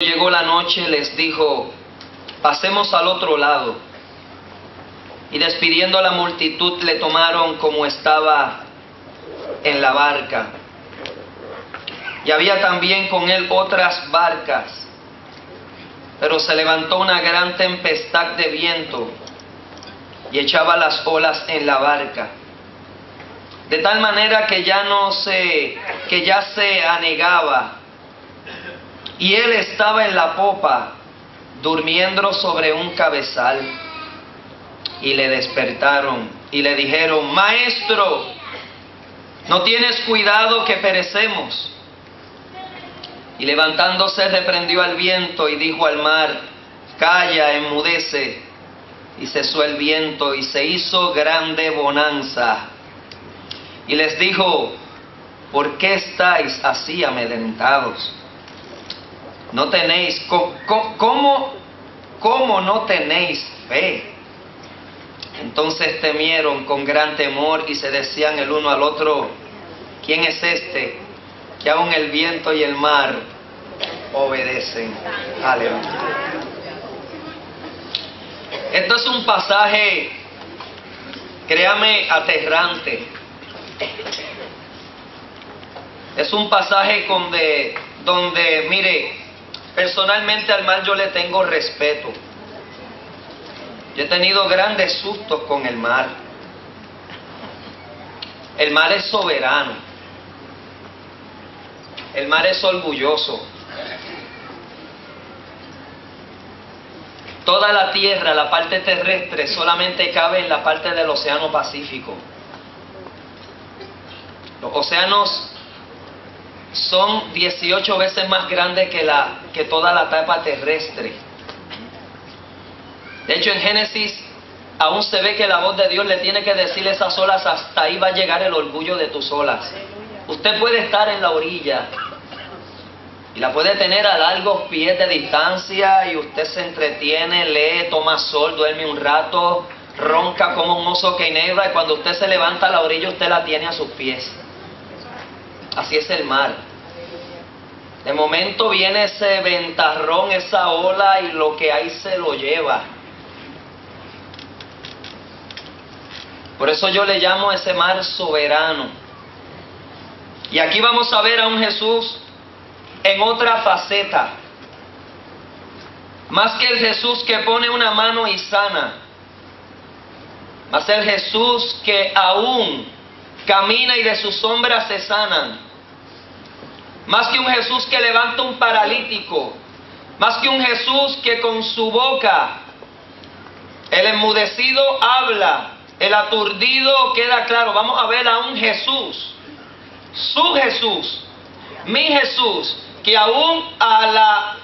Llegó la noche, les dijo: pasemos al otro lado. Y despidiendo a la multitud, le tomaron como estaba en la barca. Y había también con él otras barcas. Pero se levantó una gran tempestad de viento y echaba las olas en la barca, de tal manera que ya se anegaba. Y él estaba en la popa, durmiendo sobre un cabezal. Y le despertaron y le dijeron: Maestro, ¿no tienes cuidado que perecemos? Y levantándose reprendió al viento y dijo al mar: Calla, enmudece. Y cesó el viento y se hizo grande bonanza. Y les dijo: ¿por qué estáis así amedrentados? ¿No tenéis, cómo no tenéis fe? Entonces temieron con gran temor y se decían el uno al otro: ¿quién es este que aun el viento y el mar obedecen? Aleluya. Esto es un pasaje, créame, aterrante. Es un pasaje donde, mire, personalmente al mar yo le tengo respeto. Yo he tenido grandes sustos con el mar. El mar es soberano. El mar es orgulloso. Toda la tierra, la parte terrestre, solamente cabe en la parte del océano Pacífico. Los océanos son 18 veces más grandes que toda la tapa terrestre. De hecho, en Génesis aún se ve que la voz de Dios le tiene que decir a esas olas: hasta ahí va a llegar el orgullo de tus olas. Usted puede estar en la orilla y la puede tener a largos pies de distancia, y usted se entretiene, lee, toma sol, duerme un rato, ronca como un oso que enebra, y cuando usted se levanta a la orilla, usted la tiene a sus pies. Así es el mar. De momento viene ese ventarrón, esa ola, y lo que hay se lo lleva. Por eso yo le llamo a ese mar soberano. Y aquí vamos a ver a un Jesús en otra faceta. Más que el Jesús que pone una mano y sana, más el Jesús que aún camina y de sus sombras se sanan. Más que un Jesús que levanta un paralítico. Más que un Jesús que con su boca el enmudecido habla, el aturdido queda claro. Vamos a ver a un Jesús, su Jesús, mi Jesús, que aún a la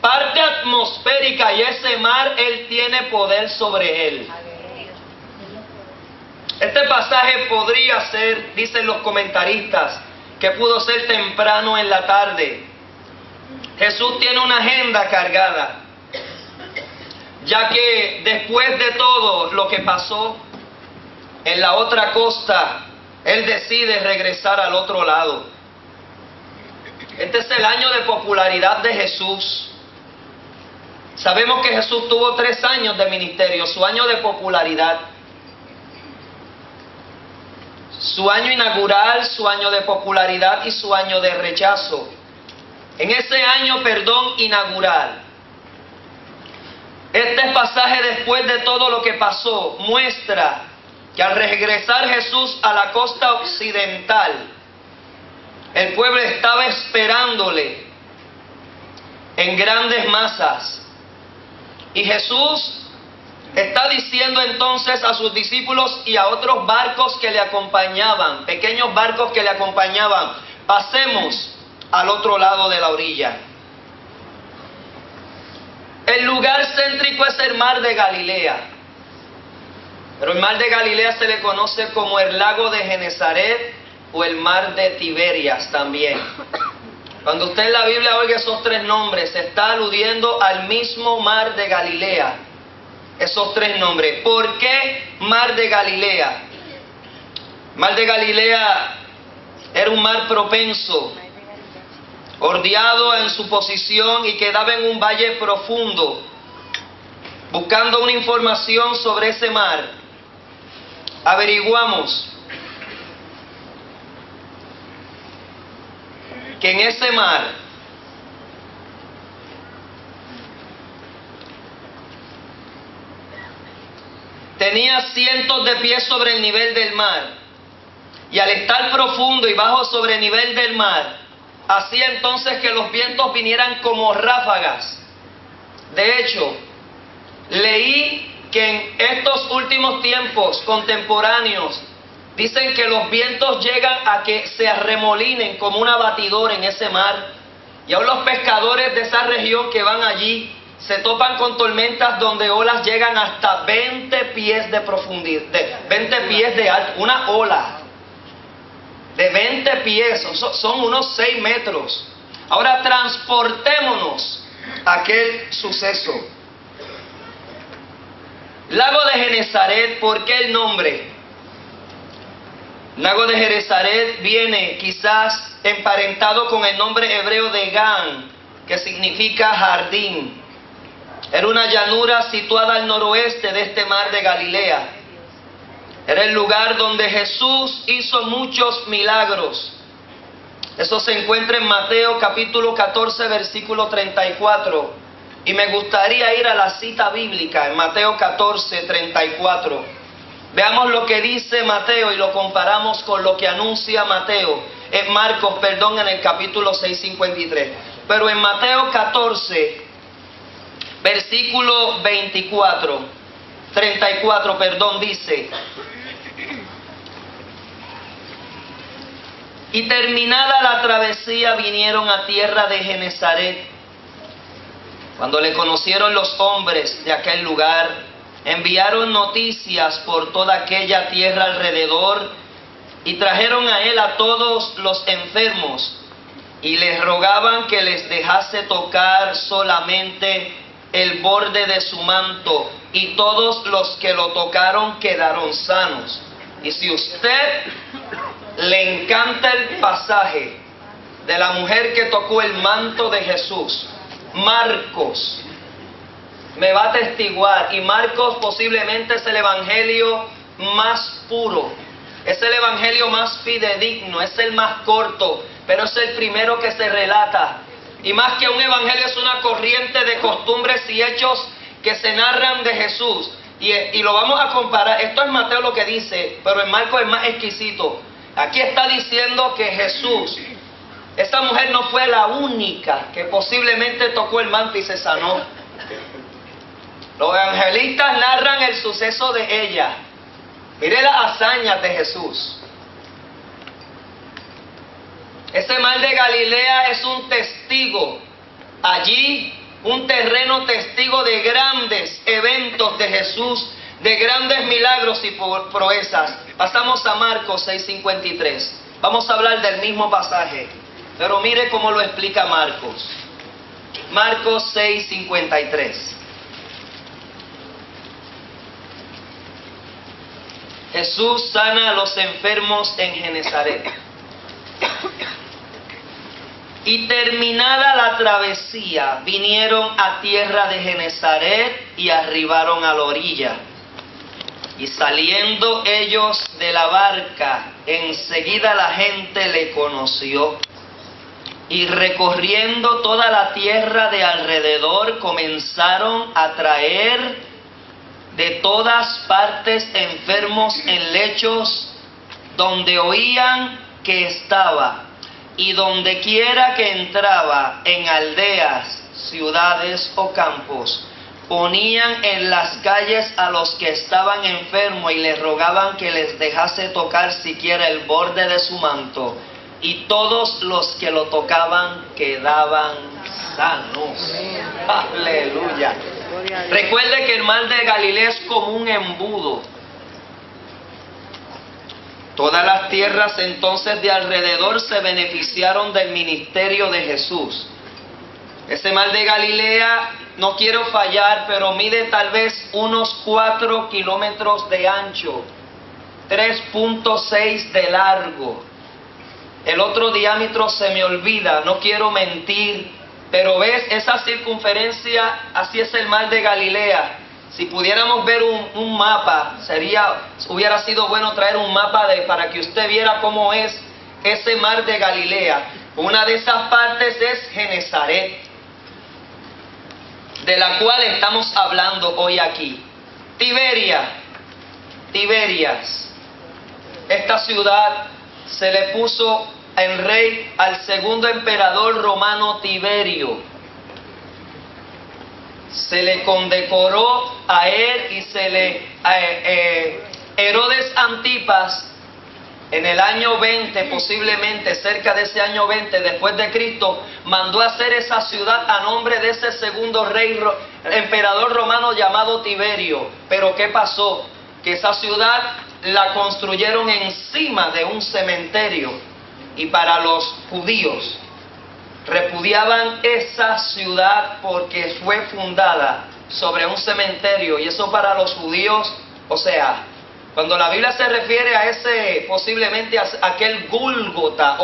parte atmosférica y ese mar, Él tiene poder sobre él. Este pasaje podría ser, dicen los comentaristas, que pudo ser temprano en la tarde. Jesús tiene una agenda cargada, ya que después de todo lo que pasó en la otra costa, Él decide regresar al otro lado. Este es el año de popularidad de Jesús. Sabemos que Jesús tuvo 3 años de ministerio, su año de popularidad. Su año inaugural, su año de popularidad y su año de rechazo. En ese año, inaugural, este pasaje, después de todo lo que pasó, muestra que al regresar Jesús a la costa occidental, el pueblo estaba esperándole en grandes masas. Y Jesús está diciendo entonces a sus discípulos y a otros barcos que le acompañaban, pequeños barcos que le acompañaban: pasemos al otro lado de la orilla. El lugar céntrico es el mar de Galilea. Pero el mar de Galilea se le conoce como el lago de Genesaret o el mar de Tiberias también. Cuando usted en la Biblia oiga esos 3 nombres, se está aludiendo al mismo mar de Galilea. Esos 3 nombres. ¿Por qué mar de Galilea? Mar de Galilea era un mar propenso ordeado en su posición y quedaba en un valle profundo, buscando una información sobre ese mar. Averiguamos que en ese mar tenía cientos de pies sobre el nivel del mar, y al estar profundo y bajo sobre el nivel del mar, hacía entonces que los vientos vinieran como ráfagas. De hecho, leí que en estos últimos tiempos contemporáneos dicen que los vientos llegan a que se arremolinen como una batidora en ese mar, y aún los pescadores de esa región que van allí se topan con tormentas donde olas llegan hasta 20 pies de profundidad, 20 pies de alto, una ola de 20 pies, son unos 6 metros. Ahora transportémonos a aquel suceso. Lago de Genesaret, ¿por qué el nombre? Lago de Genesaret viene quizás emparentado con el nombre hebreo de Gan, que significa jardín. Era una llanura situada al noroeste de este mar de Galilea. Era el lugar donde Jesús hizo muchos milagros. Eso se encuentra en Mateo capítulo 14, versículo 34. Y me gustaría ir a la cita bíblica en Mateo 14, 34. Veamos lo que dice Mateo y lo comparamos con lo que anuncia Marcos, en el capítulo 6, 53. Pero en Mateo 14, versículo 34, dice: y terminada la travesía vinieron a tierra de Genesaret. Cuando le conocieron los hombres de aquel lugar, enviaron noticias por toda aquella tierra alrededor y trajeron a él a todos los enfermos y les rogaban que les dejase tocar solamente el borde de su manto, y todos los que lo tocaron quedaron sanos. Y si usted le encanta el pasaje de la mujer que tocó el manto de Jesús, Marcos me va a atestiguar, y Marcos posiblemente es el evangelio más puro, es el evangelio más fidedigno, es el más corto, pero es el primero que se relata. Y más que un evangelio, es una corriente de costumbres y hechos que se narran de Jesús. Y lo vamos a comparar. Esto es Mateo lo que dice, pero en Marcos es más exquisito. Aquí está diciendo que Jesús, esa mujer no fue la única que posiblemente tocó el manto y se sanó. Los evangelistas narran el suceso de ella. Mire las hazañas de Jesús. Ese mar de Galilea es un testigo. Allí, un terreno testigo de grandes eventos de Jesús, de grandes milagros y proezas. Pasamos a Marcos 6:53. Vamos a hablar del mismo pasaje, pero mire cómo lo explica Marcos. Marcos 6:53. Jesús sana a los enfermos en Genesaret. Y terminada la travesía, vinieron a tierra de Genesaret y arribaron a la orilla. Y saliendo ellos de la barca, enseguida la gente le conoció. Y recorriendo toda la tierra de alrededor, comenzaron a traer de todas partes enfermos en lechos donde oían que estaba. Y donde quiera que entraba, en aldeas, ciudades o campos, ponían en las calles a los que estaban enfermos y les rogaban que les dejase tocar siquiera el borde de su manto. Y todos los que lo tocaban quedaban sanos. Aleluya. Recuerde que el mar de Galilea es como un embudo. Todas las tierras entonces de alrededor se beneficiaron del ministerio de Jesús. Ese mar de Galilea, no quiero fallar, pero mide tal vez unos 4 kilómetros de ancho, 3.6 de largo. El otro diámetro se me olvida, no quiero mentir, pero ves, esa circunferencia, así es el mar de Galilea. Si pudiéramos ver un mapa, hubiera sido bueno traer un mapa para que usted viera cómo es ese mar de Galilea. Una de esas partes es Genezaret, de la cual estamos hablando hoy aquí. Tiberias. Esta ciudad se le puso en rey al segundo emperador romano Tiberio. Se le condecoró a él y Herodes Antipas en el año 20, posiblemente cerca de ese año 20 después de Cristo, mandó a hacer esa ciudad a nombre de ese segundo emperador romano llamado Tiberio. Pero ¿qué pasó? Que esa ciudad la construyeron encima de un cementerio, y para los judíos repudiaban esa ciudad porque fue fundada sobre un cementerio, y eso para los judíos, o sea, cuando la Biblia se refiere a ese, posiblemente a aquel Gólgota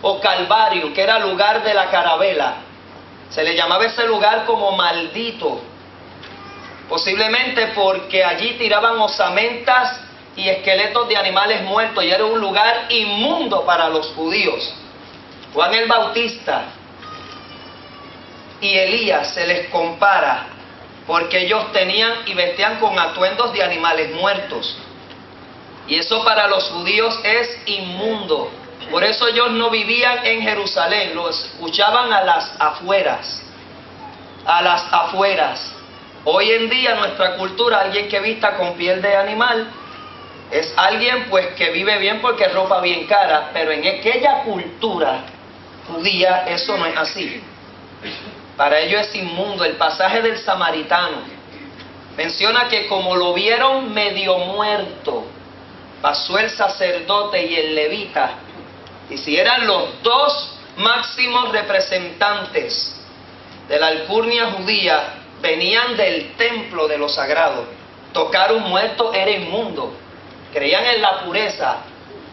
o Calvario, que era lugar de la carabela, se le llamaba ese lugar como maldito, posiblemente porque allí tiraban osamentas y esqueletos de animales muertos, y era un lugar inmundo para los judíos. Juan el Bautista y Elías se les compara porque ellos tenían y vestían con atuendos de animales muertos, y eso para los judíos es inmundo. Por eso ellos no vivían en Jerusalén, lo escuchaban a las afueras. Hoy en día nuestra cultura, alguien que vista con piel de animal es alguien pues que vive bien porque es ropa bien cara, pero en aquella cultura judía eso no es así. Para ellos es inmundo. El pasaje del samaritano menciona que como lo vieron medio muerto, pasó el sacerdote y el levita, y si eran los dos máximos representantes de la alcurnia judía, venían del templo de lo sagrado. Tocar un muerto era inmundo. Creían en la pureza,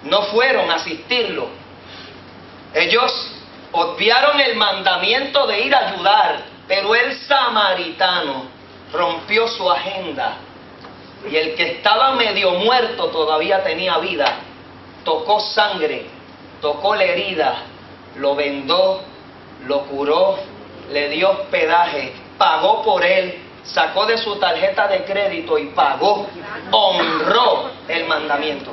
no fueron a asistirlo. Ellos obviaron el mandamiento de ir a ayudar, pero el samaritano rompió su agenda, y el que estaba medio muerto todavía tenía vida. Tocó sangre, tocó la herida, lo vendó, lo curó, le dio hospedaje, pagó por él, sacó de su tarjeta de crédito y pagó, honró el mandamiento.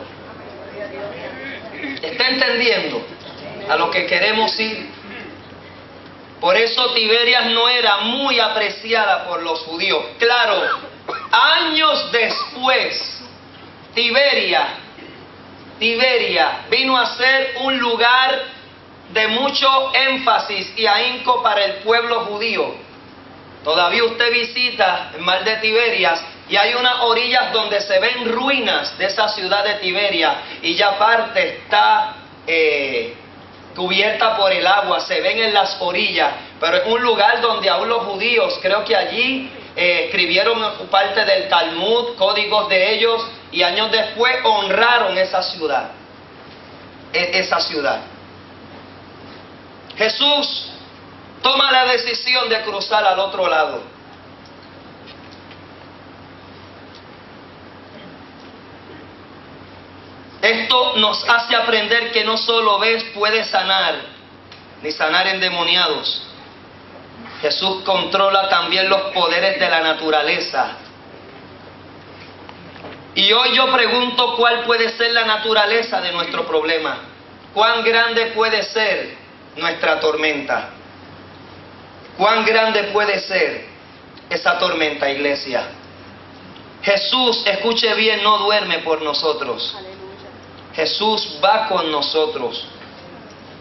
¿Está entendiendo a lo que queremos ir? Por eso Tiberias no era muy apreciada por los judíos. Claro, años después, Tiberia vino a ser un lugar de mucho énfasis y ahínco para el pueblo judío. Todavía usted visita el mar de Tiberias y hay unas orillas donde se ven ruinas de esa ciudad de Tiberia, y ya parte está cubierta por el agua, se ven en las orillas, pero es un lugar donde aún los judíos, creo que allí escribieron parte del Talmud, códigos de ellos, y años después honraron esa ciudad. Jesús toma la decisión de cruzar al otro lado. Esto nos hace aprender que no solo ves puede sanar, ni sanar endemoniados. Jesús controla también los poderes de la naturaleza. Y hoy yo pregunto, ¿cuál puede ser la naturaleza de nuestro problema? ¿Cuán grande puede ser nuestra tormenta? ¿Cuán grande puede ser esa tormenta, iglesia? Jesús, escuche bien, no duerme por nosotros. Jesús va con nosotros.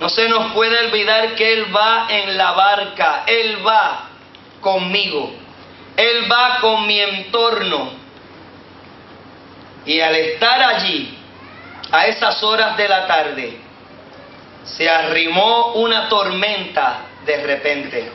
No se nos puede olvidar que Él va en la barca. Él va conmigo. Él va con mi entorno. Y al estar allí, a esas horas de la tarde, se arrimó una tormenta de repente.